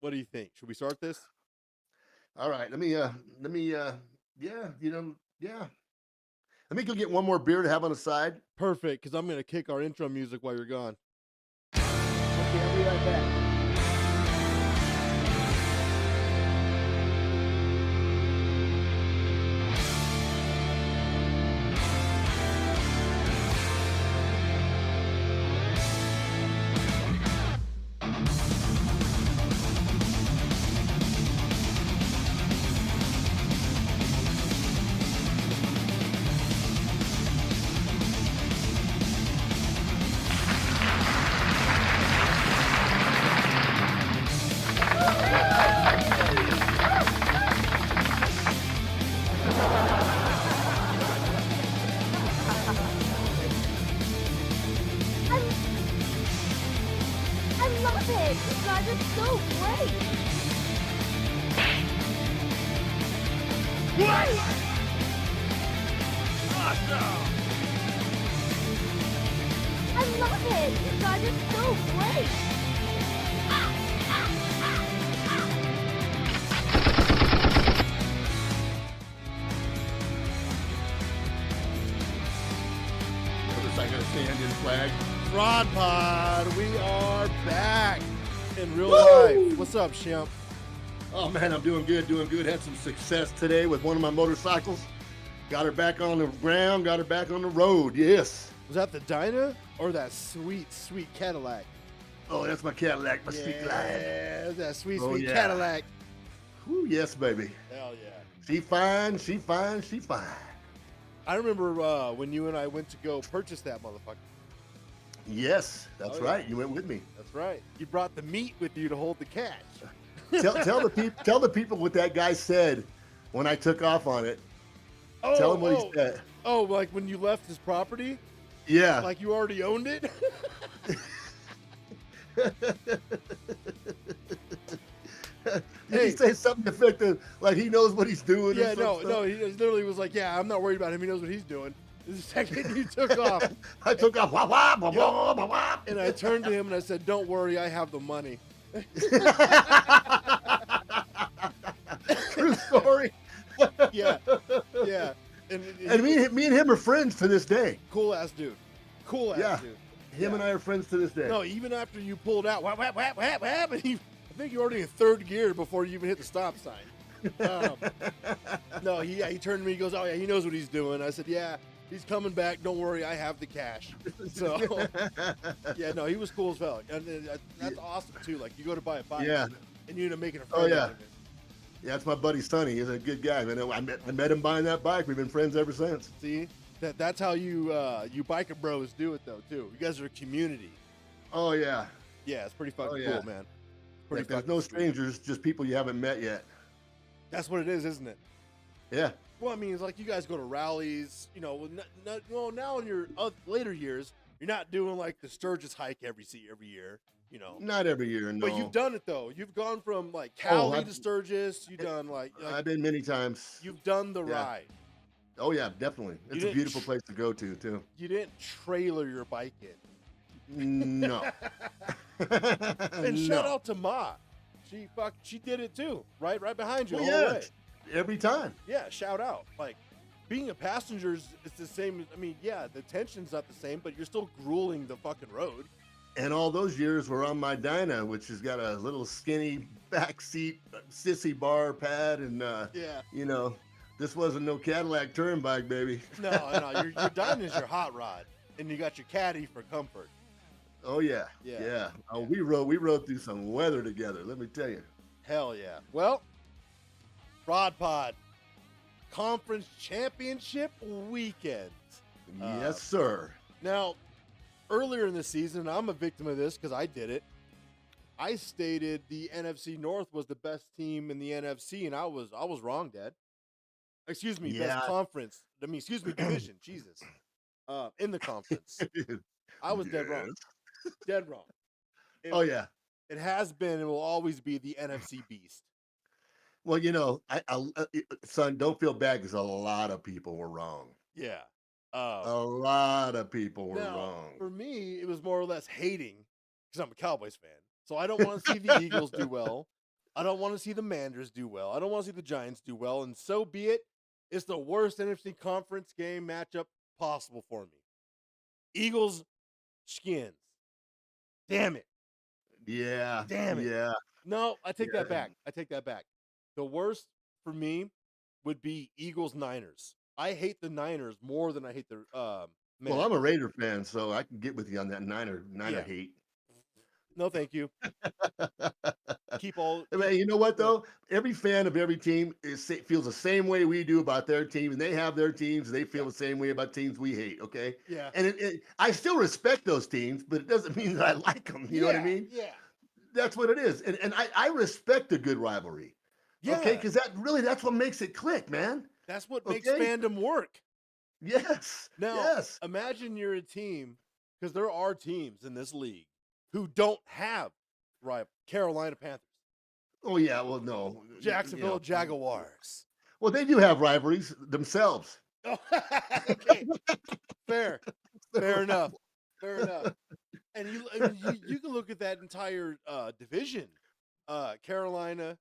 What do you think? Should we start this? All right, yeah, yeah. Let me go get one more beer to have on the side. Perfect, because I'm gonna kick our intro music while you're gone. Okay, I'll be right back. I love it! You guys are so great! What? Awesome! I love it! You guys are so great! I gotta say Indian flag. Fraud Pod, we are back in real Woo! life. What's up, Shimp? Oh man, I'm doing good, doing good. Had some success today with one of my motorcycles. Got her back on the ground, got her back on the road. Yes. Was that the Dyna or that sweet, sweet Cadillac? Oh, that's my Cadillac, my street line. Yeah, that sweet, Oh, sweet yeah. Cadillac. Whew, yes, baby. Hell yeah. She fine, she fine, she fine. I remember when you and I went to go purchase that motherfucker. Yes, that's Oh, yeah. right. You went with me. That's right. You brought the meat with you to hold the cash. Tell the people what that guy said when I took off on it. Tell him what he said. Oh, like when you left his property? Yeah. Like you already owned it? Did he say something effective like he knows what he's doing? Yeah, or some no, stuff? no. He just literally was like, yeah, I'm not worried about him. He knows what he's doing. The second you took off, I took off. Wah, wah, wah, wah, wah, wah. and I turned to him and I said, don't worry, I have the money. True story. Yeah, yeah. And And me and him are friends to this day. cool ass dude. Cool ass Yeah. dude. Him and I are friends to this day. No, even after you pulled out, whap, whap, whap, whap, whap, and I think you're already in third gear before you even hit the stop sign. No, he turned to me, he goes, oh yeah, he knows what he's doing. I said, yeah, he's coming back. Don't worry, I have the cash. So, yeah, no, he was cool as hell. And that's awesome too. Like you go to buy a bike, Yeah. and you end up making a Oh, friend yeah. out of it. Yeah, that's my buddy Sonny. He's a good guy, man. I met him buying that bike. We've been friends ever since. See, that's how you biker bros do it though too. You guys are a community. Oh yeah. Yeah, it's pretty fucking Oh, yeah. cool, man. Pretty Like, there's fucking no sweet. strangers, just people you haven't met yet. That's what it is, isn't it? Yeah. Well, I mean, it's like you guys go to rallies, you know. Well, now in your later years, you're not doing like the Sturgis hike every year, you know. Not every year, no. But you've done it though. You've gone from like Cali I've- to Sturgis. You've done like I've been many times. you've done the Yeah. ride. Oh yeah, definitely. It's a didn't beautiful place to go to too. You didn't trailer your bike in. No. And shout No. out to Ma. She did it too. Right behind you. Well, the whole yeah, way. every time. Yeah, shout out. Like being a passenger is the same. I mean, yeah, the tension's not the same, but you're still grueling the fucking road. And all those years were on my Dyna, which has got a little skinny back seat, sissy bar pad, and Yeah. you know, this wasn't no Cadillac touring bike, baby. No, your Dyna's your hot rod, and you got your caddy for comfort. Oh yeah, Yeah. yeah. Oh, we rode through some weather together. Let me tell you. Hell yeah. Well, Rod Pod Conference Championship weekend. Yes, sir. Now, earlier in the season, I'm a victim of this because I did it. I stated the NFC North was the best team in the NFC, and I was wrong, Dad. Excuse me, Yeah. best conference. I mean, excuse me, division. Jesus. In the conference, I was dead wrong. Dead wrong. Oh yeah. It has been and will always be the NFC beast. Well, you know, son, don't feel bad because a lot of people were wrong. Yeah. A lot of people were Now, wrong. for me, it was more or less hating because I'm a Cowboys fan. So I don't want to see the Eagles do well. I don't want to see the Manders do well. I don't want to see the Giants do well, and so be it. It's the worst NFC conference game matchup possible for me. Eagles, Skins. Damn it. Yeah. Damn it. Yeah. No, I take that Yeah. back. I take that back. The worst for me would be Eagles Niners. I hate the Niners more than I hate the Well, I'm a Raider fan, so I can get with you on that Niner Yeah. hate. No, thank you. Keep all. I mean, you know what Yeah. though? Every fan of every team feels the same way we do about their team, and they have their teams. And they feel the same way about teams we hate. Okay, Yeah. and I still respect those teams, but it doesn't mean that I like them. You know what I mean? Yeah. That's what it is, and I respect a good rivalry. Yeah. Okay, because that's what makes it click, man. That's what makes Okay? fandom work. Yes. Now, yes. imagine you're a team, because there are teams in this league who don't have rival. Carolina Panthers, Oh yeah. Well, no. Jacksonville Jaguars. Well, they do have rivalries themselves. Oh, okay, fair enough, fair enough. And you can look at that entire division. Carolina,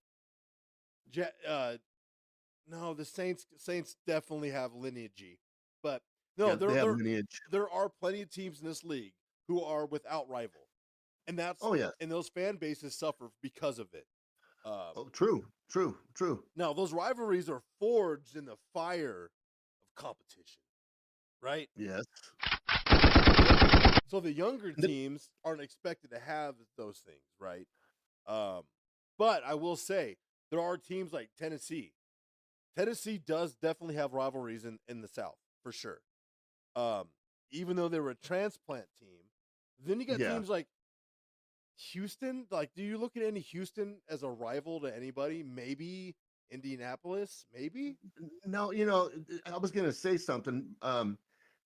no, the Saints definitely have lineage, but no, Yeah, they have lineage. there are plenty of teams in this league who are without rival, and Oh yeah. and those fan bases suffer because of it. Oh, true. Now those rivalries are forged in the fire of competition, right? Yes. So the younger The- teams aren't expected to have those things, right? But I will say there are teams like Tennessee. Tennessee does definitely have rivalries in the South for sure. Even though they were a transplant team, then you got Yeah. teams like Houston. Like, do you look at any Houston as a rival to anybody? Maybe Indianapolis, maybe. No, I was going to say something.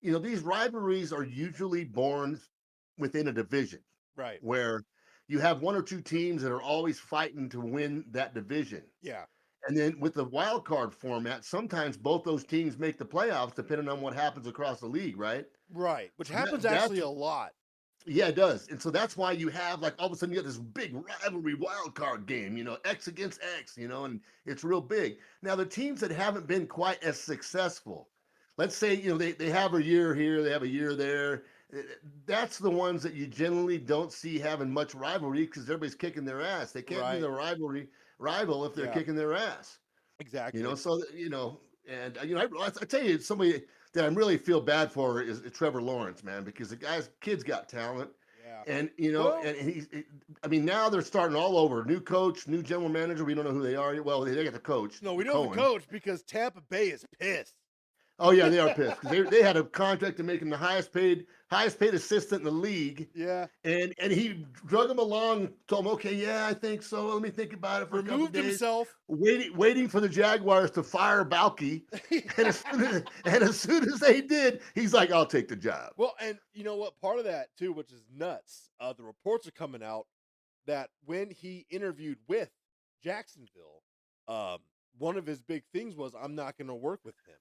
These rivalries are usually born within a division Right. where you have one or two teams that are always fighting to win that division. Yeah. And then with the wild card format, sometimes both those teams make the playoffs depending on what happens across the league, right? Right. Which So happens that's actually a lot. Yeah, it does. And so that's why you have like all of a sudden you got this big rivalry wild card game, X against X, and it's real big. Now the teams that haven't been quite as successful, let's say, they have a year here, they have a year there. That's the ones that you generally don't see having much rivalry because everybody's kicking their ass. They can't be Right. the rival if they're Yeah. kicking their ass. Exactly. And I tell you, somebody that I really feel bad for is Trevor Lawrence, man, because the kid's got talent, Yeah. and Well- I mean, now they're starting all over. New coach, new general manager. We don't know who they are. Well, they got the coach. No, we know Cohen. the coach because Tampa Bay is pissed. Oh yeah, they are pissed because they had a contract to make him the highest paid assistant in the league, Yeah. and he drug him along, told him, okay, yeah, I think so. Let me think about it for a couple Removed days. himself. Waiting for the Jaguars to fire Balky, and as soon as they did, he's like, "I'll take the job." Well, and you know what? Part of that too, which is nuts. The reports are coming out that when he interviewed with Jacksonville, one of his big things was, "I'm not going to work with him."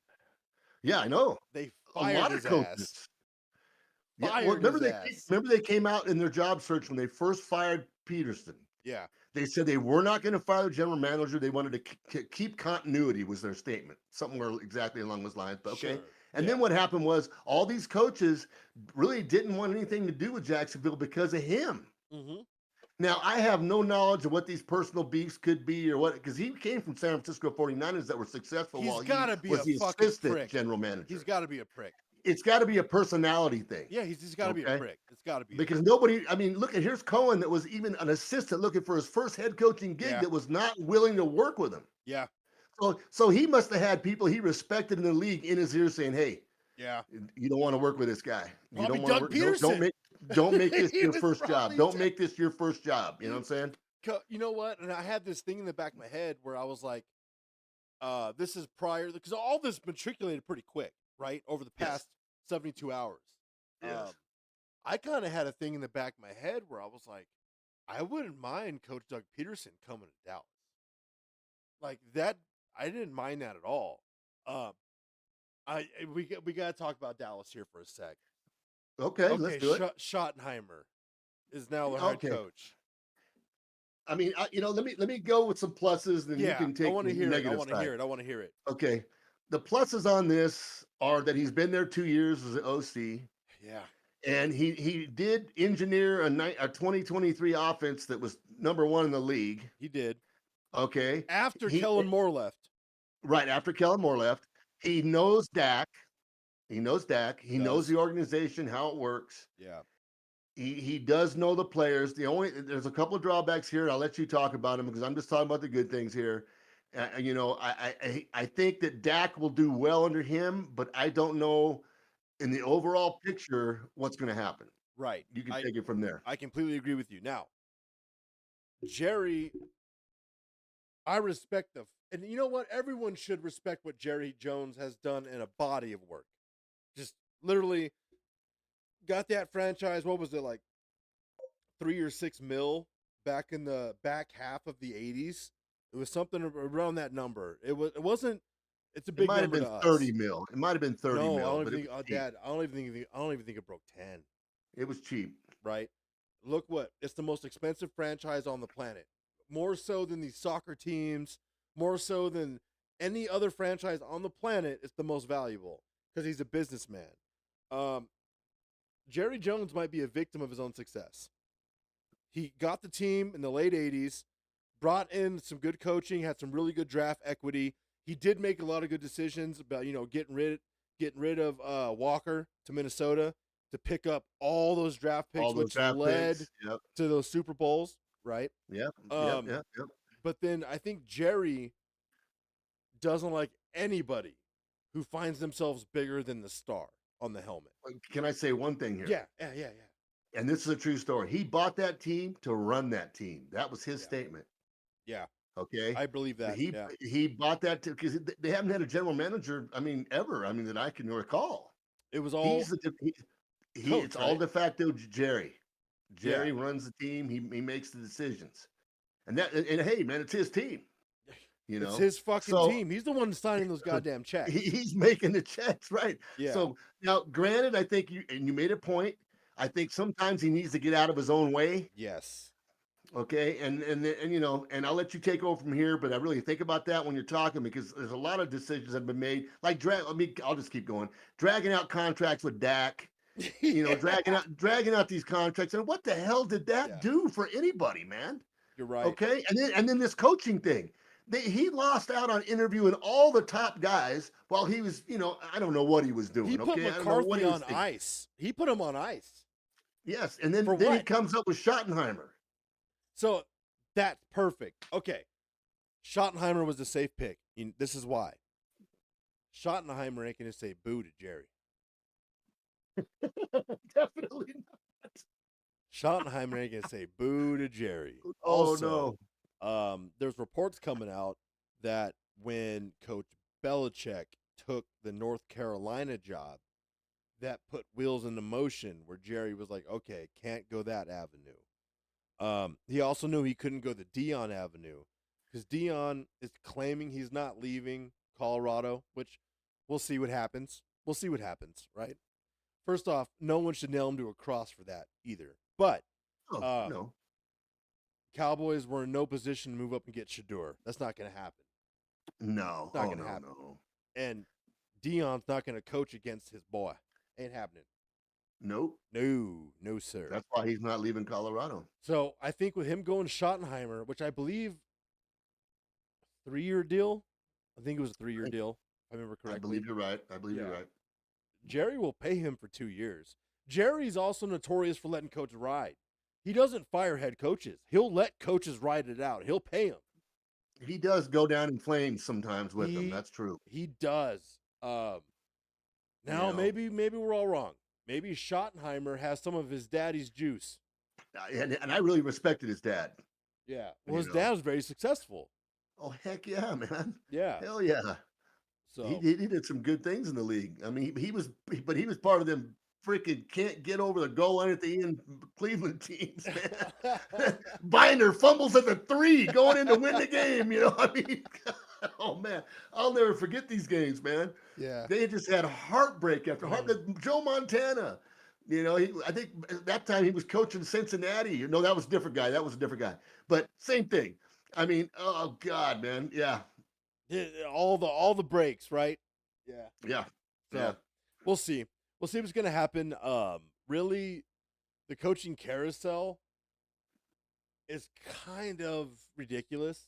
Yeah, I know. They A fired lot his of coaches. ass. Yeah, Fired well, remember his they ass. remember they came out in their job search when they first fired Peterson. Yeah. They said they were not going to fire the general manager. They wanted to keep continuity, was their statement. Somewhere exactly along those lines. But okay. Sure. And Yeah. then what happened was all these coaches really didn't want anything to do with Jacksonville because of him. Mm-hmm. Now, I have no knowledge of what these personal beefs could be or what, because he came from San Francisco 49ers that were successful He's while gotta he be was a the fucking assistant prick. general manager. He's got to be a prick. It's got to be a personality thing. Yeah, he's just got to be a Okay. prick. It's got to be. Because nobody, I mean, look at here's Cohen that was even an assistant looking for his first head coaching gig Yeah. that was not willing to work with him. Yeah. So he must have had people he respected in the league in his ear saying, "Hey, Yeah. you don't want to work with this guy. You Probably don't want to Doug work. Peterson. Don't make this He your was first job. probably Don't Doug- make this your first job." You know what I'm saying? You know what? And I had this thing in the back of my head where I was like, this is prior, because all this matriculated pretty quick, right? Over the Yes. past 72 hours. Yes. I kind of had a thing in the back of my head where I was like, I wouldn't mind Coach Doug Peterson coming to Dallas. Like that, I didn't mind that at all. We got to talk about Dallas here for a sec. Okay, let's do it. Schottenheimer is now the head Okay. coach. I mean, let me go with some pluses, and you Yeah, can I take want the to hear it. I negative want to side. hear it. I want to hear it. Okay. The pluses on this are that he's been there 2 years as an OC, Yeah, and he did engineer a 2023 offense that was number one in the league. he did. Okay. After He Kellen Moore left. right after Kellen Moore left, he knows Dak. He knows Dak. He He knows does. the organization, how it works. Yeah. He does know the players. There's a couple of drawbacks here. I'll let you talk about them because I'm just talking about the good things here. I think that Dak will do well under him, but I don't know in the overall picture what's going to happen. Right. You can take it from there. I completely agree with you. Now, Jerry, I respect and you know what? Everyone should respect what Jerry Jones has done in a body of work. Just literally got that franchise. What was it like? 3 or 6 mil back in the back half of the '80s. It was something around that number. It wasn't. It's a It big might have number been to 30 us. mil. It might have been 30 No, I mil, don't but even it think. was cheap. Dad, I don't even think it broke 10. It was cheap. Right? Look what it's the most expensive franchise on the planet. More so than these soccer teams. More so than any other franchise on the planet. It's the most valuable because he's a businessman. Jerry Jones might be a victim of his own success. He got the team in the late '80s, brought in some good coaching, had some really good draft equity. He did make a lot of good decisions about getting rid of Walker to Minnesota to pick up all those draft picks, All those which draft led picks. Yep. to those Super Bowls, right? Yep. Yep. Um, Yep. Yep. but then I think Jerry doesn't like anybody who finds themselves bigger than the star on the helmet. Can I say one thing here? Yeah. And this is a true story. He bought that team to run that team. That was his Yeah. statement. Yeah, Okay. I believe that. He Yeah. he bought that because they haven't had a general manager. I mean, ever. I mean, that I can recall. It was all He's coach, it's all right? de facto Jerry. Yeah. Jerry runs the team. He makes the decisions. And hey, man, it's his team. It's his fucking So team. He's the one signing those goddamn checks. he's making the checks, right? Yeah. So now, granted, I think you made a point. I think sometimes he needs to get out of his own way. Yes. Okay, and I'll let you take over from here, but I really think about that when you're talking because there's a lot of decisions that have been made. Like I'll just keep going, dragging out contracts with Dak, dragging out these contracts, and what the hell did that do for anybody, man? You're right. Okay, and then this coaching thing, he lost out on interviewing all the top guys while he was, I don't know what he was doing. He put Okay, I don't know what McCarthy he was on thinking. ice. He put him on ice. Yes, and then For he what? comes up with Schottenheimer. So that's perfect. Okay. Schottenheimer was a safe pick. This is why. Schottenheimer ain't going to say boo to Jerry. Definitely not. Schottenheimer ain't going to say boo to Jerry. Oh Also, no. There's reports coming out that when Coach Belichick took the North Carolina job, that put wheels into motion where Jerry was like, okay, can't go that avenue. He also knew he couldn't go the Dion avenue because Dion is claiming he's not leaving Colorado, which we'll see what happens. We'll see what happens, right? First off, no one should nail him to a cross for that either. But No. Cowboys were in no position to move up and get Shador. That's not going to happen. No. Not gonna happen. No. And Dion's not going to coach against his boy. Ain't happening. Nope. No, sir. That's why he's not leaving Colorado. So I think with him going to Schottenheimer, which I believe 3-year deal. I think it was a 3-year deal, if I remember correctly. I believe you're right. You're right. Jerry will pay him for 2 years. Jerry's also notorious for letting coaches ride. He doesn't fire head coaches. He'll let coaches ride it out. He'll pay them. He does go down in flames sometimes with them. That's true. He does. Now maybe we're all wrong. Maybe Schottenheimer has some of his daddy's juice. And I really respected his dad. Yeah. Well, his dad was very successful. Oh, heck yeah, man. Yeah. Hell yeah. So he did some good things in the league. I mean, he was part of them freaking can't get over the goal line at the end Cleveland teams, man. Binder fumbles at the 3 going in to win the game. I mean, oh man, I'll never forget these games, man. Yeah. They just had heartbreak after heartbreak. Joe Montana, I think at that time he was coaching Cincinnati. No, that was a different guy. But same thing. I mean, oh God, man. Yeah. All the breaks, right? Yeah. Yeah. Yeah. So we'll see. We'll see what's gonna happen. Really, the coaching carousel is kind of ridiculous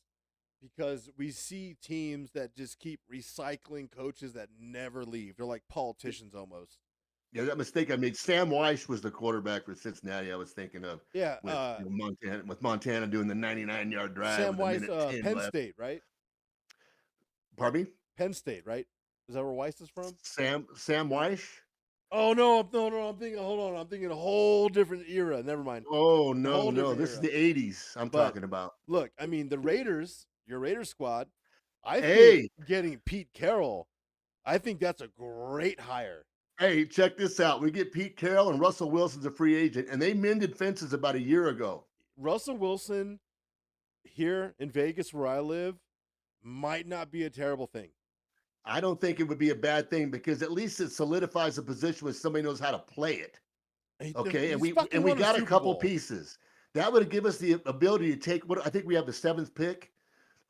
because we see teams that just keep recycling coaches that never leave. They're like politicians almost. Yeah, that mistake I made. Sam Weiss was the quarterback for Cincinnati. I was thinking of Yeah. with Montana doing the 99-yard drive Sam with a Weiss, minute 10 Penn left. State, right? Pardon me? Penn State, right? Is that where Weiss is from? Sam Weiss? Oh no! I'm thinking. Hold on, I'm thinking a whole different era. Never mind. Oh A no, whole no. different This is era. the 80s I'm But talking about. look, I mean, the Raiders, your Raiders squad. I think Hey, getting Pete Carroll, I think that's a great hire. hey, check this out. We get Pete Carroll and Russell Wilson's a free agent, and they mended fences about a year ago. Russell Wilson here in Vegas, where I live, might not be a terrible thing. I don't think it would be a bad thing because at least it solidifies a position where somebody knows how to play it. Okay, He's fucking and we won a got a Super couple Bowl. pieces that would give us the ability to take what I think we have the seventh pick,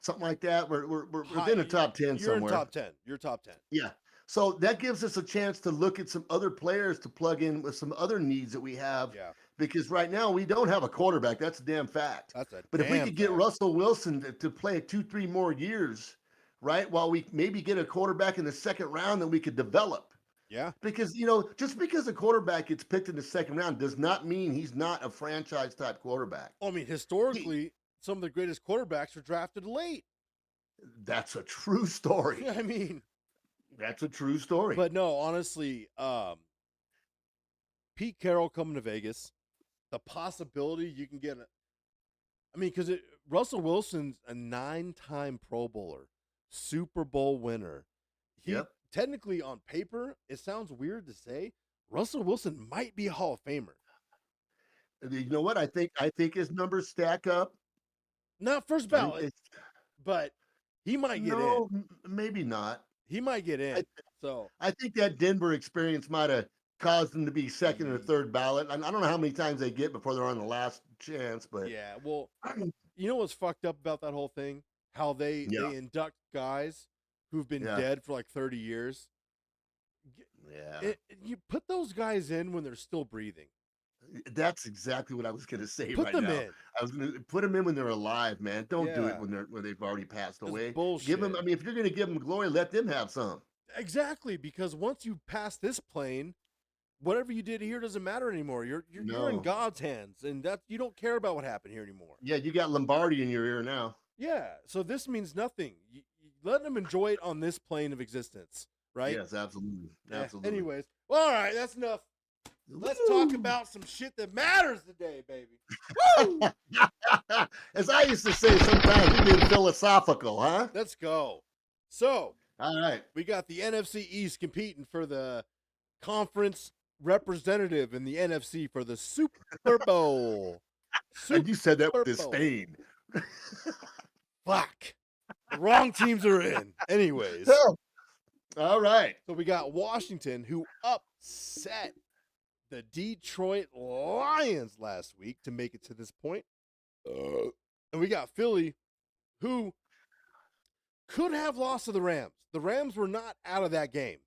something like that. We're within the top 10 You're in somewhere. top 10. You're top 10. Yeah. So that gives us a chance to look at some other players to plug in with some other needs that we have. Yeah. Because right now we don't have a quarterback. That's a damn fact. That's a But if we damn could get fact. Russell Wilson to play 2-3 more years, right, while we maybe get a quarterback in the second round that we could develop. Yeah. Because, just because a quarterback gets picked in the second round does not mean he's not a franchise type quarterback. I mean, historically, some of the greatest quarterbacks are drafted late. That's a true story. I mean, That's a true story. but no, honestly, Pete Carroll coming to Vegas, the possibility you can get because Russell Wilson's a 9-time Pro Bowler, Super Bowl winner. He Yep. technically on paper, it sounds weird to say, Russell Wilson might be a Hall of Famer. You know what? I think his numbers stack up. Not first I think ballot, but he might get in. no, maybe not. He might get in. I think that Denver experience might have caused them to be second or Mm. third ballot. And I don't know how many times they get before they're on the last chance, but Yeah, well, you know what's fucked up about that whole thing? How they induct guys who've been Yeah. dead for like 30 years. yeah, You put those guys in when they're still breathing. that's exactly what I was going to say Put right them now. in. I was going to put them in when they're alive, man. Don't do it Yeah. when they've already passed It's away. bullshit. Give them. I mean, if you're going to give them glory, let them have some. Exactly, because once you pass this plane, whatever you did here doesn't matter anymore. You're in No. God's hands, and that you don't care about what happened here anymore. Yeah, you got Lombardi in your ear now. Yeah, so this means nothing. You let them enjoy it on this plane of existence, right? Yes, absolutely. Yeah, Absolutely. anyways, well, all right, that's enough. Let's talk about some shit that matters today, baby. Woo! As I used to say sometimes, we've been philosophical, huh? Let's go. So, All right. we got the NFC East competing for the conference representative in the NFC for the Super Bowl. And you said that with Super Bowl. disdain. Fuck. The wrong teams are in. Anyways. So, all right. So we got Washington, who upset the Detroit Lions last week to make it to this point. And we got Philly, who could have lost to the Rams. The Rams were not out of that game.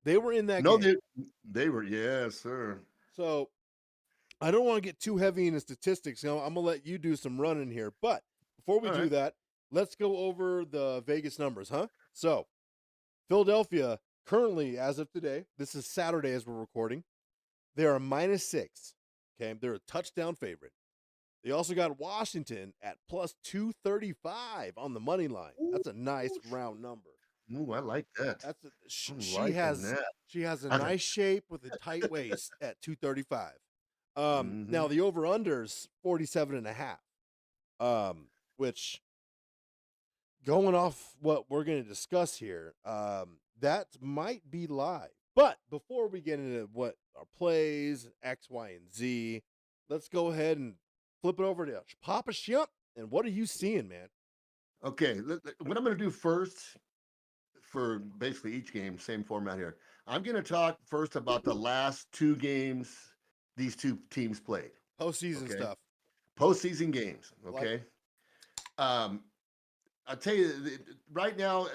They were in that game. They were, yes, sir. So I don't want to get too heavy into statistics. I'm going to let you do some running here. But before we do that, let's go over the Vegas numbers, huh? So Philadelphia, currently, as of today, this is Saturday as we're recording, they are -6. Okay, they're a touchdown favorite. They also got Washington at +235 on the money line. That's a nice round number. Ooh, I like that. That's she liking has that. she has a Okay. nice shape with a tight waist at 235. Mhm. Now the over/under's 47.5. Which, going off what we're going to discuss here, that might be live. But before we get into what our plays, X, Y, and Z, let's go ahead and flip it over to Poppa Shimp. And what are you seeing, man? Okay, what I'm going to do first for basically each game, same format here. I'm going to talk first about the last two games these two teams played. Postseason Okay. stuff. postseason games. Like, Okay. Um, I'll tell you right now,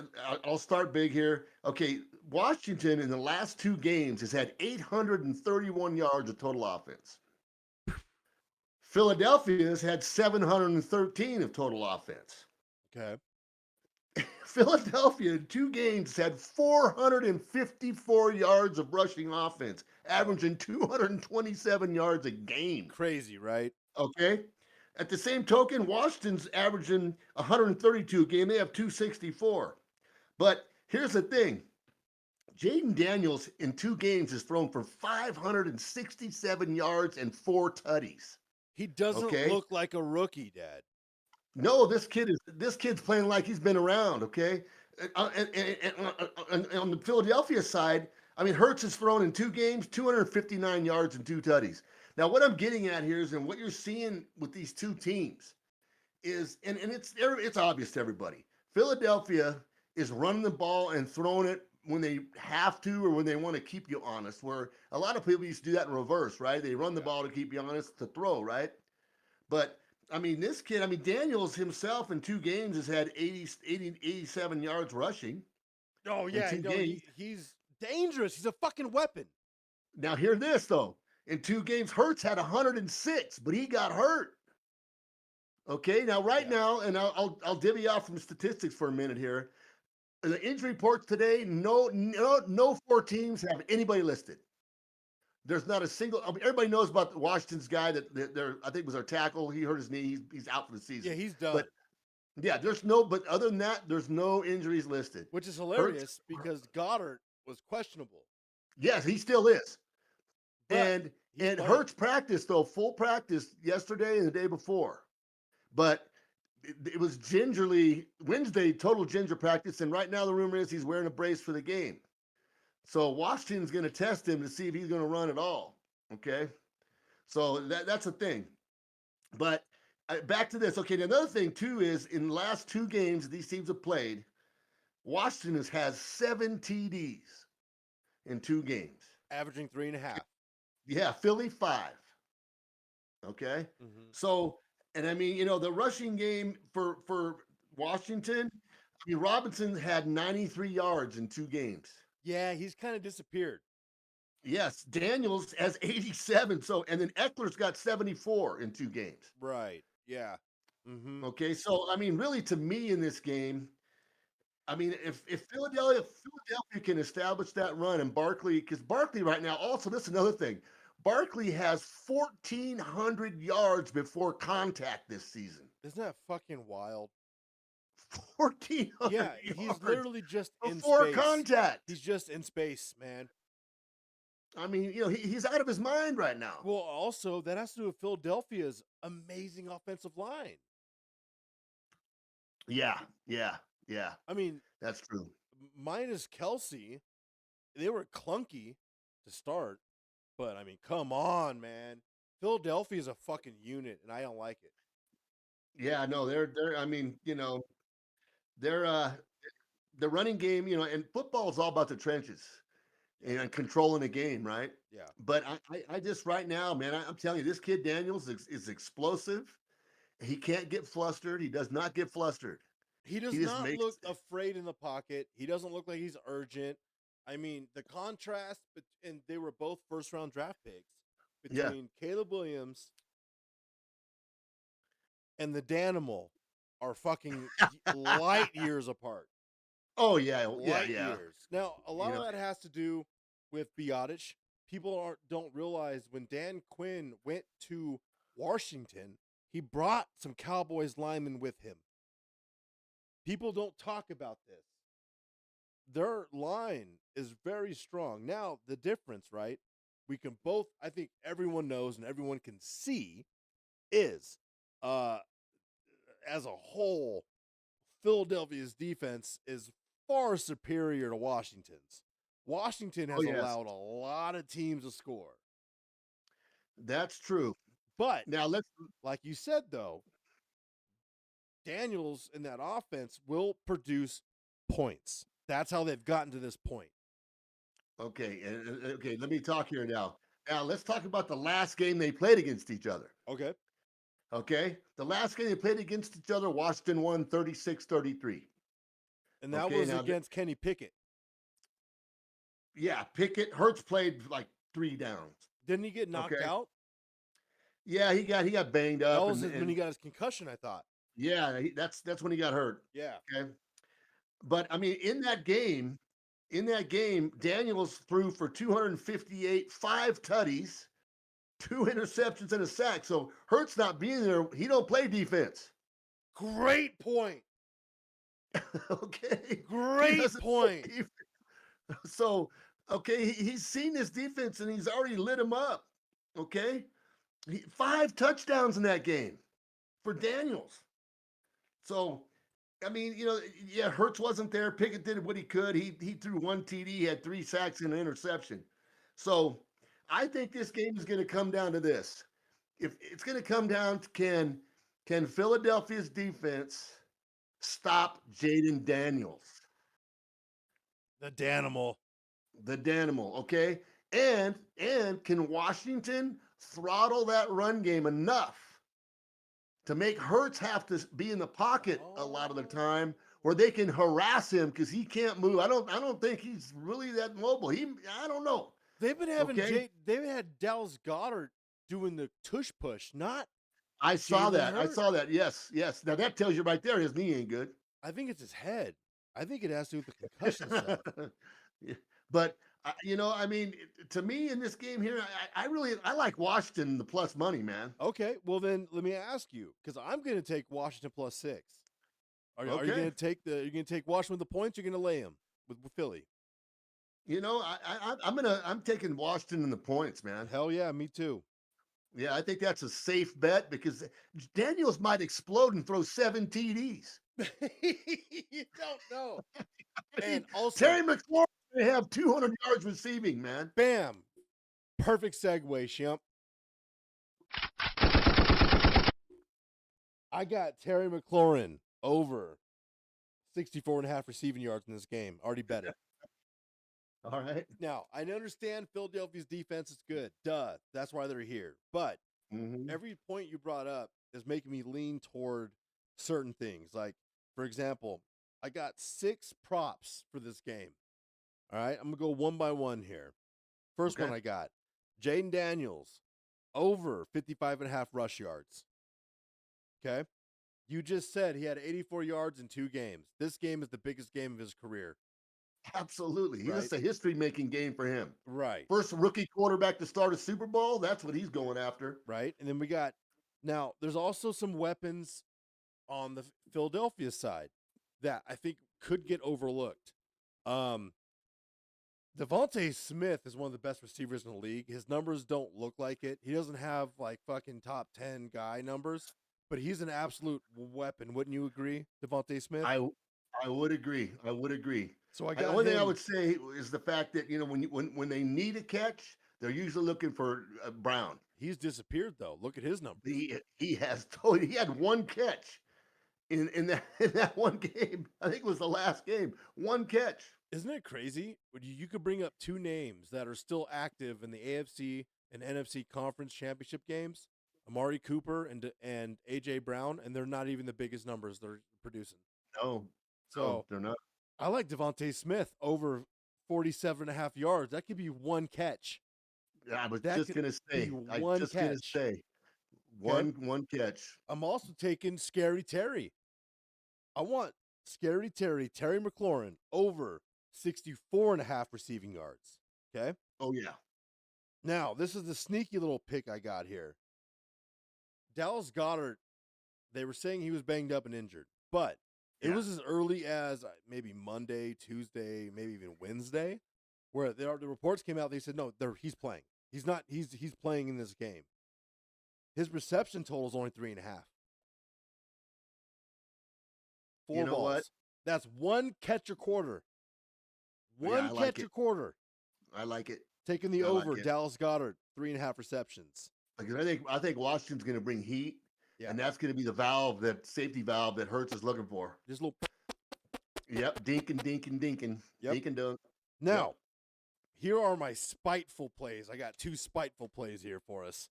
I'll start big here. Okay. Washington in the last 2 games has had 831 yards of total offense. Philadelphia's had 713 of total offense. okay. Philadelphia in 2 games had 454 yards of rushing offense, Oh, averaging 227 yards a game. crazy, right? Okay. At the same token, Washington's averaging 132 a game. They have 264. But here's the thing, Jaden Daniels in 2 games has thrown for 567 yards and 4 tutties. He doesn't Okay. look like a rookie, Dad. No, this kid's playing like he's been around. Okay, and on the Philadelphia side, I mean, Hurts has thrown in 2 games, 259 yards and 2 tutties. Now, what I'm getting at here is, and what you're seeing with these 2 teams is, and it's obvious to everybody. Philadelphia is running the ball and throwing it when they have to or when they want to keep you honest. Where a lot of people used to do that in reverse, right? They run the ball to keep you honest to throw, right? But I mean, this kid, I mean, Daniels himself in 2 games has had 87 yards rushing Oh in yeah, two no, games. he's dangerous. He's a fucking weapon. Now, hear this though. In 2 games, Hurts had 106, but he got hurt. Okay, now right Yeah. now, and I'll divvy out from statistics for a minute here. The injury reports today, no 4 teams have anybody listed. There's not a single. I mean, everybody knows about Washington's guy that they're, I think was our tackle. He hurt his knee. He's out for the season. Yeah, he's done. But yeah, there's no. But other than that, there's no injuries listed. Which is Hurts. hilarious because Goddard was questionable. Yes, he still is. But And he's playing. Hurts practiced though, full practice yesterday and the day before. But it was gingerly Wednesday, total ginger practice, and right now the rumor is he's wearing a brace for the game. So Washington's going to test him to see if he's going to run at all. Okay, so that's a thing. But back to this. Okay, another thing too is in the last 2 games these teams have played, Washington has 7 TDs in 2 games. Averaging 3.5. Yeah, Philly 5. Okay, so and I mean, the rushing game for Washington, I mean, Robinson had 93 yards in 2 games. Yeah, he's kind of disappeared. Yes, Daniels has 87. So, and then Eckler's got 74 in 2 games. Right. Yeah. Okay, so I mean, really, to me in this game, I mean, if Philadelphia can establish that run and Barkley, because Barkley right now, also this is another thing, Barkley has 1,400 yards before contact this season. Isn't that fucking wild? 1,400 Yeah, he's yards literally just in before space. contact. He's just in space, man. I mean, he's out of his mind right now. Well, also that has to do with Philadelphia's amazing offensive line. Yeah. I mean, That's true. minus Kelsey, they were clunky to start, but I mean, come on, man. Philadelphia is a fucking unit, and I don't like it. Yeah, no, they're I mean, they're the running game, and football is all about the trenches and controlling the game, right? Yeah. But I just right now, man, I'm telling you, this kid Daniels is explosive. He can't get flustered. He does not get flustered. He does not look afraid in the pocket. He doesn't look like he's urgent. I mean, the contrast, and they were both first-round draft picks, between Caleb Williams and the Danimal are fucking light years apart. Oh yeah, Light yeah. years. Now, a lot of that has to do with Biotic. People don't realize when Dan Quinn went to Washington, he brought some Cowboys linemen with him. People don't talk about this. Their line is very strong. Now, the difference, right? We can both, I think everyone knows and everyone can see, is as a whole, Philadelphia's defense is far superior to Washington's. Washington has allowed a lot of teams to score. That's true. But now like you said though, Daniels in that offense will produce points. That's how they've gotten to this point. Okay, okay, let me talk here now. Now let's talk about the last game they played against each other. Okay. Okay. The last game they played against each other, Washington won 36-33. And that Okay. was Now, against Kenny Pickett. yeah, Pickett, Hurts played like 3 downs. Didn't he get knocked Okay. out? Yeah, he got banged That up, was and when he got his concussion, I thought. yeah, that's when he got hurt. Yeah. Okay. But I mean, in that game, Daniels threw for 258, 5 tutties, 2 interceptions, and a sack. So Hurts not being there, he don't play defense. Great point. Okay. He Great doesn't point. play defense. So, okay, he's seen this defense and he's already lit him up. Okay. 5 touchdowns in that game for Daniels. So, I mean, yeah, Hurts wasn't there. Pickett did what he could. He threw 1 TD, he had 3 sacks and an interception. So, I think this game is going to come down to this. If it's going to come down to can Philadelphia's defense stop Jaden Daniels, The Danimal. the Danimal, okay? And can Washington throttle that run game enough to make Hurts have to be in the pocket a lot of the time, where they can harass him because he can't move. I don't think he's really that mobile. I don't know. They've been having Okay. they've had Dallas Goddard doing the tush push, not I saw Jalen that. I Hurts. saw that. Yes. Now that tells you right there his knee ain't good. I think it's his head. I think it has to do with the concussion stuff. Yeah. But I mean, to me in this game here, I like Washington the plus money, man. Okay, well then let me ask you, because I'm going to take Washington plus 6. Are you Okay. going to take Washington with the points? Or you're going to lay them with Philly? I'm taking Washington in the points, man. Hell yeah, me too. Yeah, I think that's a safe bet because Daniels might explode and throw 7 TDs. You don't know. I mean, And also, Terry McLaurin may have 200 yards receiving, man. bam, perfect segue, Shimp. I got Terry McLaurin over 64.5 receiving yards in this game. Already bet it. All right. Now, I understand Philadelphia's defense is good. Duh. That's why they're here. But Mhm. every point you brought up is making me lean toward certain things. Like, for example, I got 6 props for this game. All right. I'm going to go one by one here. First Okay. one I got Jaden Daniels over 55.5 rush yards. Okay. You just said he had 84 yards in 2 games. This game is the biggest game of his career. Absolutely. Right. It's a history-making game for him. Right. First rookie quarterback to start a Super Bowl. That's what he's going after. Right. And then we got, now there's also some weapons on the Philadelphia side that I think could get overlooked. Devontae Smith is one of the best receivers in the league. His numbers don't look like it. He doesn't have like fucking top 10 guy numbers, but he's an absolute weapon. Wouldn't you agree, Devontae Smith? I would agree. I would agree. So I The got only thing I him. would say is the fact that when they need a catch, they're usually looking for Brown. He's disappeared though. Look at his numbers. He had 1 catch in that one game. I think it was the last game. 1 catch. Isn't it crazy? You could bring up 2 names that are still active in the AFC and NFC conference championship games, Amari Cooper and AJ Brown, and they're not even the biggest numbers they're producing. No, So they're not. I like Devontae Smith over 47.5 yards. That could be 1 catch. I was That just could gonna say. be I one just gonna catch. say. One catch. I'm also taking Scary Terry. I want Scary Terry McLaurin over 64.5 receiving yards. Okay. Oh yeah. Now, this is the sneaky little pick I got here. Dallas Goddard, they were saying he was banged up and injured, but it was as early as maybe Monday, Tuesday, maybe even Wednesday, where the reports came out. They said, no, he's playing. He's not, he's playing in this game. His reception total is only 3.5. 4 You know balls. what? That's 1 catch a quarter. One I like catch a it. quarter. I like it. Taking the I like over, it. Dallas Goddard, 3.5 receptions. Because I think Washington's going to bring heat, Yeah. and that's going to be the safety valve that Hurts is looking for. Just a little. Yep, dinking, Yep. dinking dunk. Now, here are my spiteful plays. I got 2 spiteful plays here for us.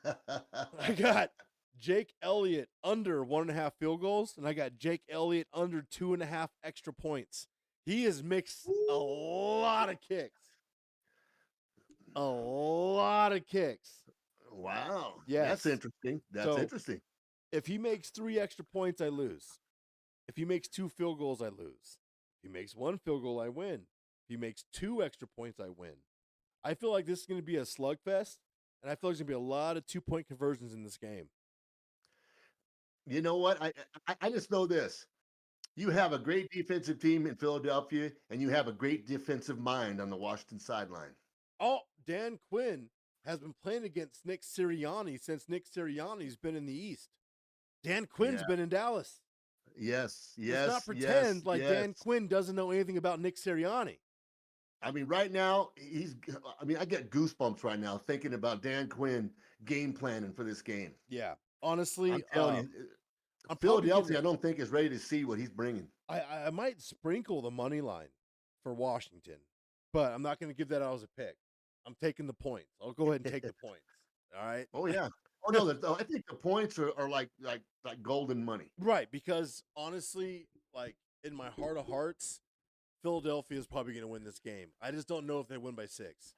I got Jake Elliott under 1.5 field goals, and I got Jake Elliott under 2.5 extra points. He has mixed a lot of kicks. A lot of kicks. Wow. Yes. That's interesting. That's So, interesting. If he makes 3 extra points, I lose. If he makes 2 field goals, I lose. If he makes 1 field goal, I win. If he makes 2 extra points, I win. I feel like this is going to be a slugfest, and I feel like there's going to be a lot of 2-point conversions in this game. You know what? I just know this. You have a great defensive team in Philadelphia, and you have a great defensive mind on the Washington sideline. Oh, Dan Quinn has been playing against Nick Sirianni since Nick Sirianni's been in the East. Dan Quinn's been in Dallas. Yes, Let's not pretend Dan Quinn doesn't know anything about Nick Sirianni. I mean, right now, I get goosebumps right now thinking about Dan Quinn game planning for this game. Yeah. Honestly, I'm telling you, Philadelphia, I don't think is ready to see what he's bringing. I might sprinkle the money line for Washington, but I'm not going to give that out as a pick. I'm taking the points. I'll go ahead and take the points. All right. Oh yeah. Oh no, I think the points are like golden money. Right, because honestly, like in my heart of hearts, Philadelphia is probably going to win this game. I just don't know if they win by 6.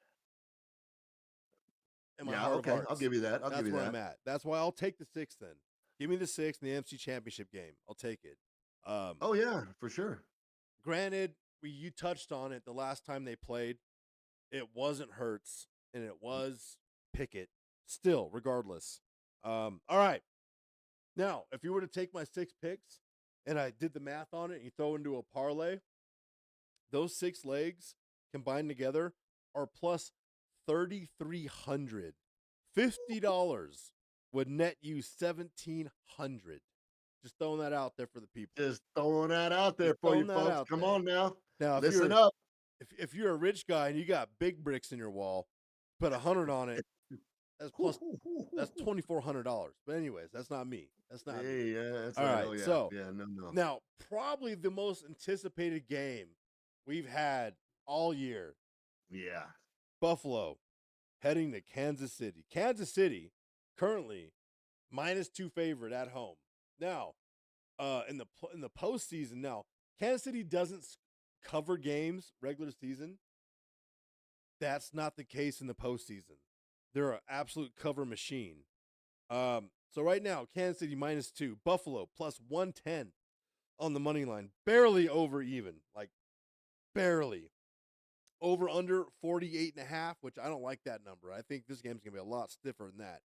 In my heart of hearts. I'll give you that. That's where I'm at. That's why I'll take the 6 then. Give me the 6 in the NFC Championship game. I'll take it. Oh yeah, for sure. Granted, you touched on it the last time they played. It wasn't Hurts and it was Pickett. Still, regardless. All right. Now, if you were to take my 6 picks and I did the math on it and you throw into a parlay, those 6 legs combined together are plus $3,300. $50 would net you $1,700. Just throwing that out there for the people. Just throwing that out there for you folks. Come on now. Now, listen up. If you're a rich guy and you got big bricks in your wall, put 100 on it. That's $2,400. But anyways, that's not me. That's not me. Yeah, that's all right. Yeah. So no. Now, probably the most anticipated game we've had all year. Yeah. Buffalo heading to Kansas City. Kansas City currently -2 favorite at home. Now, in the postseason, now Kansas City doesn't cover games regular season. That's not the case in the postseason. They're an absolute cover machine. So right now, Kansas City -2, Buffalo +110 on the money line, barely over even, like barely. Over under 48.5, which I don't like that number. I think this game's gonna be a lot stiffer than that.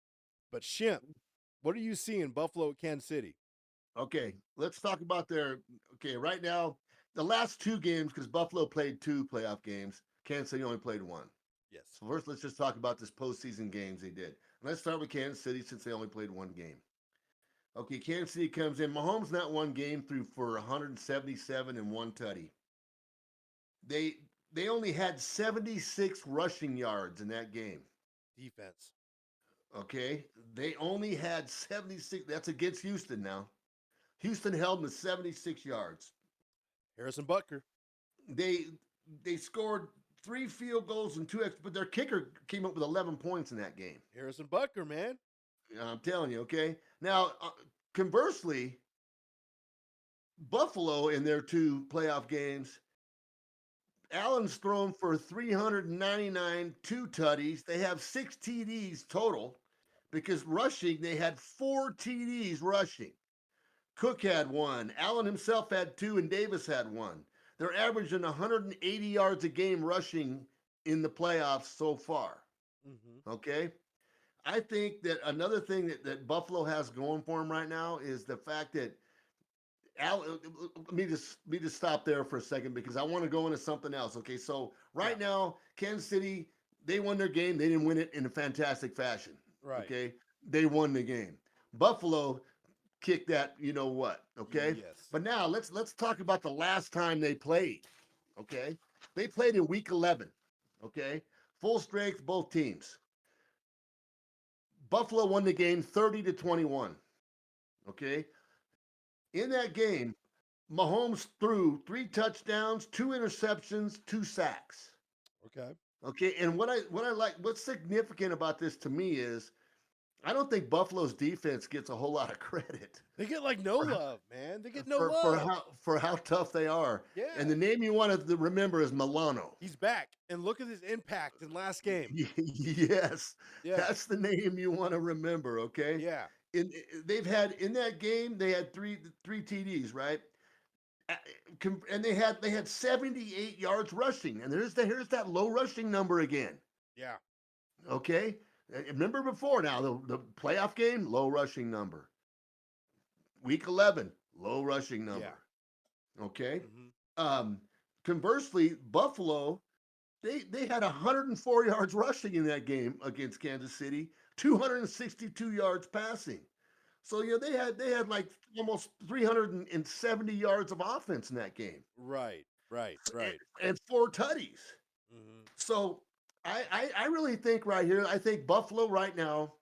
But Shimp, what are you seeing Buffalo at Kansas City? Okay, let's talk about right now, the last 2 games, because Buffalo played 2 playoff games. Kansas City only played 1. Yes. So first, let's just talk about this postseason games they did. And let's start with Kansas City since they only played 1 game. Okay, Kansas City comes in. Mahomes not 1 game through for 177 and 1 tutty. They only had 76 rushing yards in that game. Defense. Okay, they only had 76. That's against Houston now. Houston held them to 76 yards. Harrison Butker. They scored 3 field goals and 2 extra, but their kicker came up with 11 points in that game. Harrison Butker, man. I'm telling you, okay? Now, conversely, Buffalo in their 2 playoff games, Allen's thrown for 399, 2 tutties. They have 6 TDs total because rushing, they had 4 TDs rushing. Cook had 1. Allen himself had 2, and Davis had 1. They're averaging 180 yards a game rushing in the playoffs so far. Mm-hmm. Okay? I think that another thing that Buffalo has going for them right now is the fact that let me just stop there for a second because I want to go into something else. Okay, so now, Kansas City, they won their game. They didn't win it in a fantastic fashion. Right. Okay, they won the game. Buffalo kicked that, you know what? Okay. Yes. But now let's talk about the last time they played. Okay, they played in Week 11. Okay, full strength both teams. Buffalo won the game 30-21. Okay. In that game, Mahomes threw 3 touchdowns, 2 interceptions, 2 sacks. Okay. Okay. And what I like, what's significant about this to me is I don't think Buffalo's defense gets a whole lot of credit They get like no love, man. They get no for love. how tough they are. And Yeah. the name you want to remember is Milano. He's back. And look at his impact in last game. Yes, Yeah. that's the name you want to remember. Okay, Yeah. they've had in that game they had three TDs, right? And they had 78 yards rushing, and here's that low rushing number again. Yeah. Okay, remember before now the playoff game, low rushing number. Week 11, low rushing Yeah. number. Okay. Hmm. Um, Conversely, Buffalo, they had 104 yards rushing in that game against Kansas City, 262 yards passing. So yeah, they had like almost 370 yards of offense in that game, Right. Right. and, Right. and four tutties. Hmm. So I really think right here, I think Buffalo right now,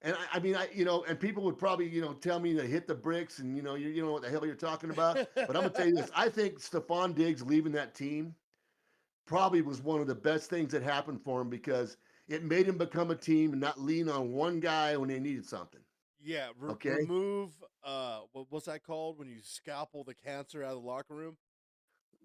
and I mean and people would probably tell me to hit the bricks and you know what the hell you're talking about. But I'm gonna tell you this: I think Stephon Diggs leaving that team probably was one of the best things that happened for him because it made him become a team and not lean on one guy when they needed something. Yeah. Okay. Remove what's that called when you scalpel the cancer out of the locker room?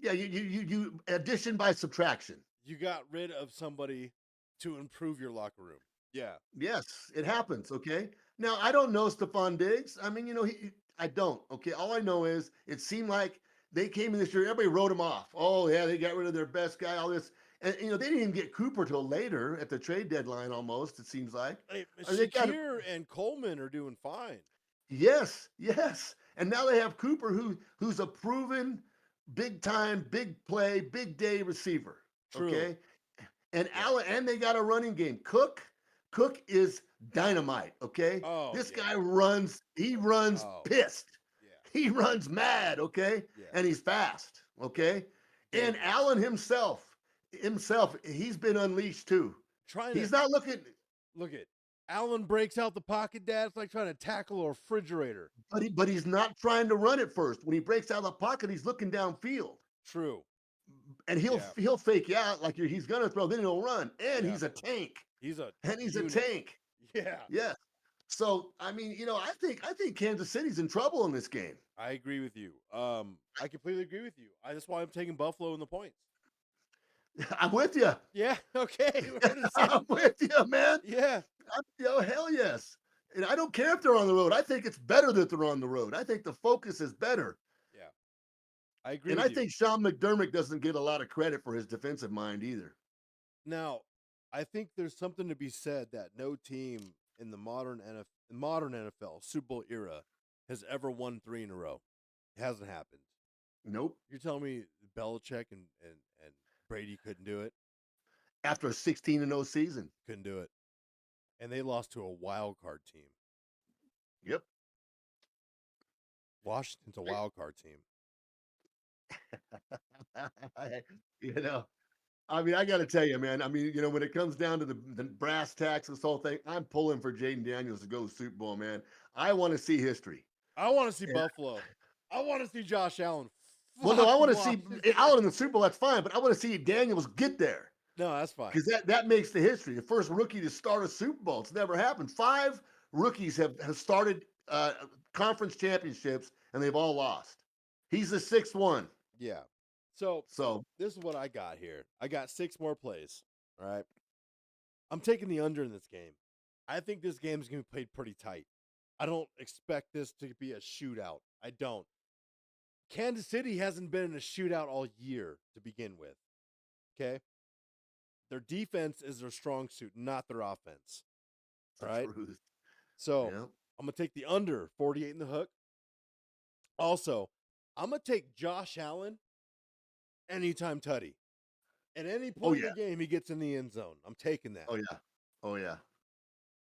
Yeah, you addition by subtraction. You got rid of somebody to improve your locker room. Yeah. Yes, it Yeah. happens. Okay. Now I don't know Stephon Diggs. I mean, I don't. Okay. All I know is it seemed like they came in this year. Everybody wrote him off. Oh yeah, they got rid of their best guy. All this, and they didn't even get Cooper till later at the trade deadline. Almost it seems like. Hey, They got Shakir and Coleman are doing fine. yes, yes, and now they have Cooper who's a proven big time, big play, big day receiver. True. Okay. And Yeah. Allen, and they got a running game. Cook is dynamite. Okay, Oh this yeah. guy runs. He runs Oh pissed. yeah. He runs mad. Okay, Yeah. and he's fast. Okay, and Dangerous. Allen himself, he's been unleashed too. Trying to He's not looking, look at Allen breaks out the pocket dad. It's like trying to tackle a refrigerator. but he's not trying to run it first. When he breaks out of the pocket, he's looking downfield. True. And he'll Yeah. he'll fake you out like he's gonna throw, then he'll run. And Yeah. he's a tank. He's a And he's a unit. tank. Yeah. Yeah. So I mean, I think Kansas City's in trouble in this game. I agree with you. I completely agree with you. That's why I'm taking Buffalo in the points. I'm with you. Yeah. Okay. We're in the same. I'm with you, man. Yeah. Hell yes. And I don't care if they're on the road. I think it's better that they're on the road. I think the focus is better. Yeah. I agree And with I you. think Sean McDermott doesn't get a lot of credit for his defensive mind either. Now, I think there's something to be said that no team in the modern NFL Super Bowl era has ever won 3 in a row. It hasn't happened. Nope. You're telling me Belichick and Brady couldn't do it? After a 16-0 season. Couldn't do it. And they lost to a wild card team. Yep. Washington's a wild card team. you know, I mean, I got to tell you, man. I mean, when it comes down to the brass tacks, this whole thing, I'm pulling for Jaden Daniels to go to the Super Bowl, man. I want to see history. I want to see Yeah. Buffalo. I want to see Josh Allen. Well, no, I want to fuck see Washington. Allen in the Super Bowl. That's fine, but I want to see Daniels get there No, that's fine. because that makes the history. The first rookie to start a Super Bowl. It's never happened. 5 rookies have started conference championships, and they've all lost. He's the 6th one. Yeah. So So this is what I got here. I got 6 more plays. All right. I'm taking the under in this game. I think this game is going to be played pretty tight. I don't expect this to be a shootout. I don't. Kansas City hasn't been in a shootout all year to begin with. Okay? Their defense is their strong suit, not their offense. All right? truth. So Yeah. I'm going to take the under 48 in the hook. Also, I'm going to take Josh Allen anytime tutty. At any point in the game, he gets in the end zone. I'm taking that. Oh yeah. Oh yeah.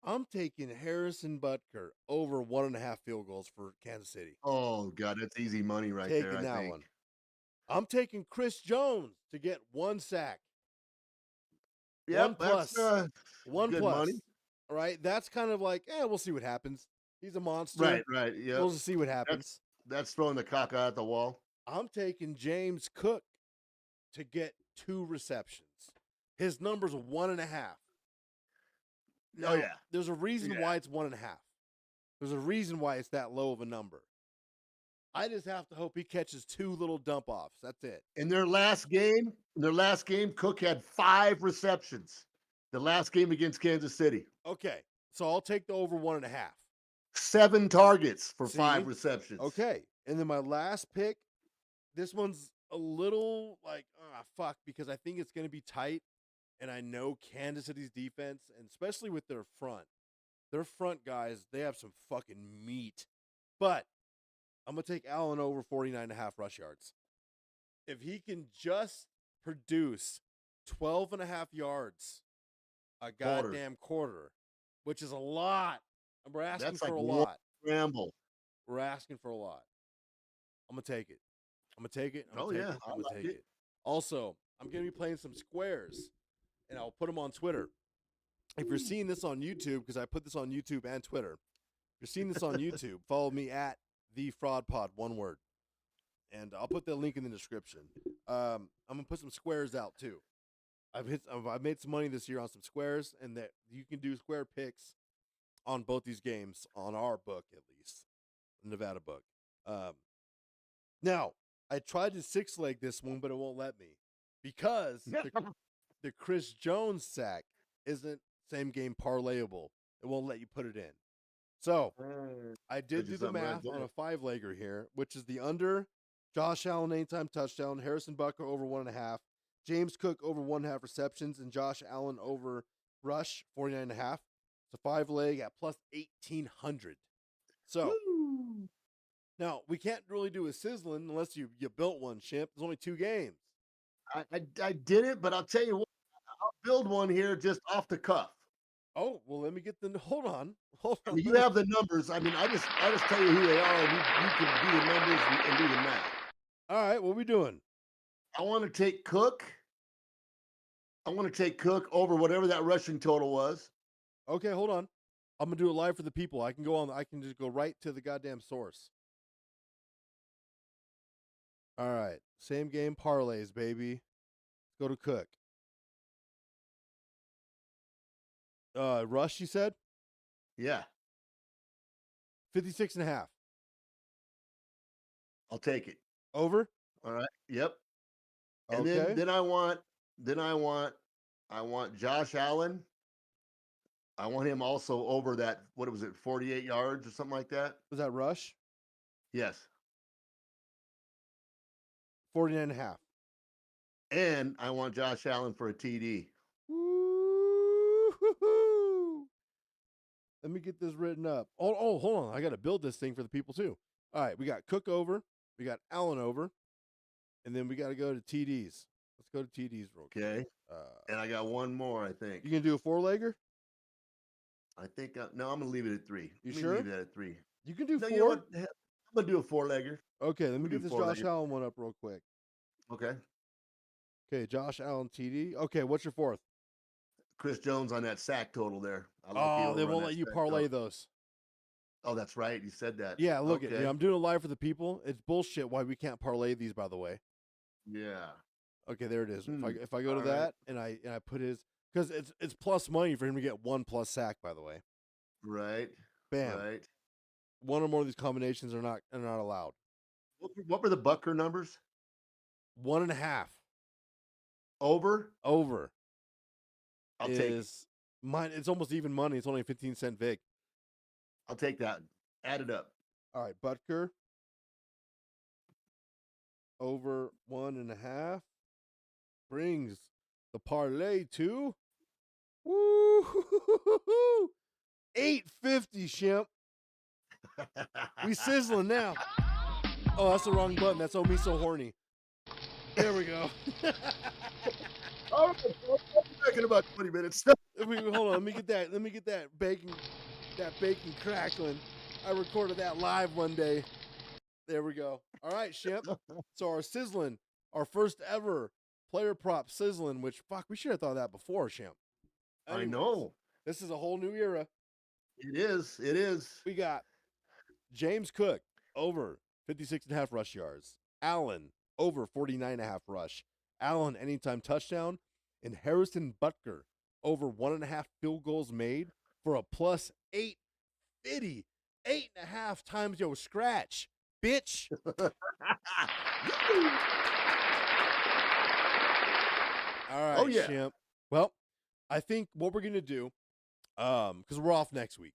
I'm taking Harrison Butker over 1.5 field goals for Kansas City. Oh God, that's easy money right Taking there. I that think. one. I'm taking Chris Jones to get 1 sack. Yeah, 1 plus. that's 1 good plus. money. All right. That's kind of like, we'll see what happens. He's a monster. Right, right. Yeah. We'll just see what happens. That's throwing the cock out the wall. I'm taking James Cook to get 2 receptions. His number's 1.5. Now, Oh, yeah. there's a reason Yeah. why it's 1.5. There's a reason why it's that low of a number. I just have to hope he catches 2 little dump offs. That's it. In their last game, Cook had 5 receptions. The last game against Kansas City. Okay, so I'll take the over 1.5. 7 targets for See? 5 receptions. Okay, and then my last pick, this one's a little like, fuck, because I think it's going to be tight, and I know Kansas City's defense, and especially with their front guys, they have some fucking meat. But I'm going to take Allen over 49.5 rush yards. If he can just produce 12.5 yards a goddamn quarter, which is a lot. We're asking That's for like a one lot. scramble. We're asking for a lot. I'm going to take it. I'm going to take it. I'm Oh, going to take yeah, it. I'm I going to like take it. it. Also, I'm going to be playing some squares, and I'll put them on Twitter. If you're seeing this on YouTube, because I put this on YouTube and Twitter, if you're seeing this on YouTube, follow me at The Fraud Pod, one word. And I'll put the link in the description. I'm going to put some squares out, too. I've made some money this year on some squares, and that you can do square picks on both these games, on our book at least, the Nevada book. Now, I tried to 6-leg this one, but it won't let me because the Chris Jones sack isn't same game parlayable. It won't let you put it in. So I did do the math on a 5-legger here, which is the under Josh Allen anytime touchdown, Harrison Butker over 1.5, James Cook over 1.5 receptions, and Josh Allen over rush 49.5. It's a 5-leg at plus 1,800. So now we can't really do a sizzling unless you built one, Shimp. There's only 2 games. I did it, but I'll tell you what, I'll build one here just off the cuff. Oh, well, let me get the. Hold on. I mean, you have the numbers. I mean, I just tell you who they are, and you can do the numbers and do the math. All right, what we doing? I want to take Cook. I want to take Cook over whatever that rushing total was. Okay, hold on. I'm gonna do it live for the people. I can just go right to the goddamn source. All right, same game parlays, baby. Let's go to Cook. Rush, you said? Yeah, 56.5. I'll take it. Over? All right. Yep. And Okay. then I want Josh Allen. I want him also over that, what was it, 48 yards or something like that? Was that Rush? Yes. 49.5. And I want Josh Allen for a TD. Woo-hoo-hoo. Let me get this written up. Oh, hold on. I got to build this thing for the people, too. All right, we got Cook over. We got Allen over. And then we got to go to TDs. Let's go to TDs real quick. Okay. And I got one more, I think. You going to do a 4-legger? I think, no, I'm going to leave it at 3. You Let me sure? leave it at 3. You can do 4? You know what? I'm going to do a 4-legger. Okay, let me We'll get do this 4-legger. Josh Allen one up real quick. Okay. Okay, Josh Allen TD. Okay, what's your 4th? Chris Jones on that sack total there. They won't let you parlay those. Oh, that's right. You said that. Yeah, look okay. it. Yeah, I'm doing it live for the people. It's bullshit why we can't parlay these, by the way. Yeah. Okay, there it is. If I go to All that and I put his, because it's plus money for him to get 1 plus sack, by the way. Right. Bam. Right. One or more of these combinations are not allowed. What were the Butker numbers? 1.5 Over. I'll take it. Mine. It's almost even money. It's only a 15-cent vig. I'll take that. Add it up. All right, Butker over 1.5 brings the parlay to woo 850, Shimp. We sizzling now. Oh, that's the wrong button. That's oh me so horny. There we go. Oh, back in about 20 minutes. Hold on. Let me get that bacon crackling. I recorded that live one day. There we go. All right, Shimp. So our sizzling, our first ever player prop sizzling, which fuck, we should have thought of that before, Shimp. I know. This is a whole new era. It is. We got James Cook over 56.5 rush yards. Allen over 49.5 rush. Allen anytime touchdown. And Harrison Butker over 1.5 field goals made for a plus 850, 8.5 times your scratch, bitch. All right, Oh, yeah. Shimp. Well, I think what we're gonna do, because we're off next week.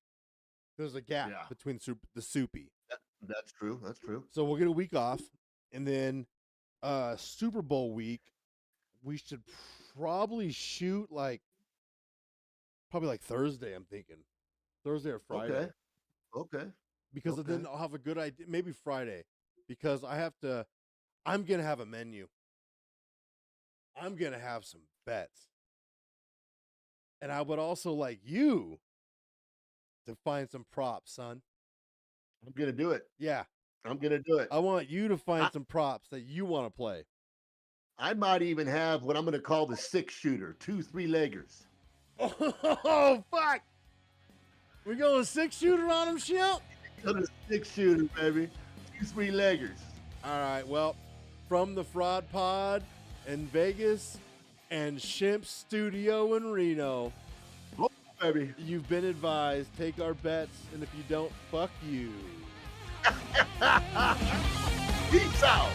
There's a gap Yeah. between the soupy. That's true. That's true. So we'll get a week off, and then Super Bowl week, we should probably shoot probably like Thursday. I'm thinking Thursday or Friday, Okay. Okay. because Okay. then I'll have a good idea. Maybe Friday, because I'm gonna have a menu. I'm gonna have some bets, and I would also like you to find some props, son. I'm gonna do it. Yeah, I'm gonna do it. I want you to find I, some props that you want to play. I might even have what I'm gonna call the 6-shooter, 2 3-leggers. Oh fuck! We going 6-shooter on him, Shimp? Got a 6-shooter, baby. 2 3-leggers. All right. Well, from the Fraud Pod in Vegas and Shimp's studio in Reno, Oh, baby. you've been advised. Take our bets, and if you don't, fuck you. Peace out.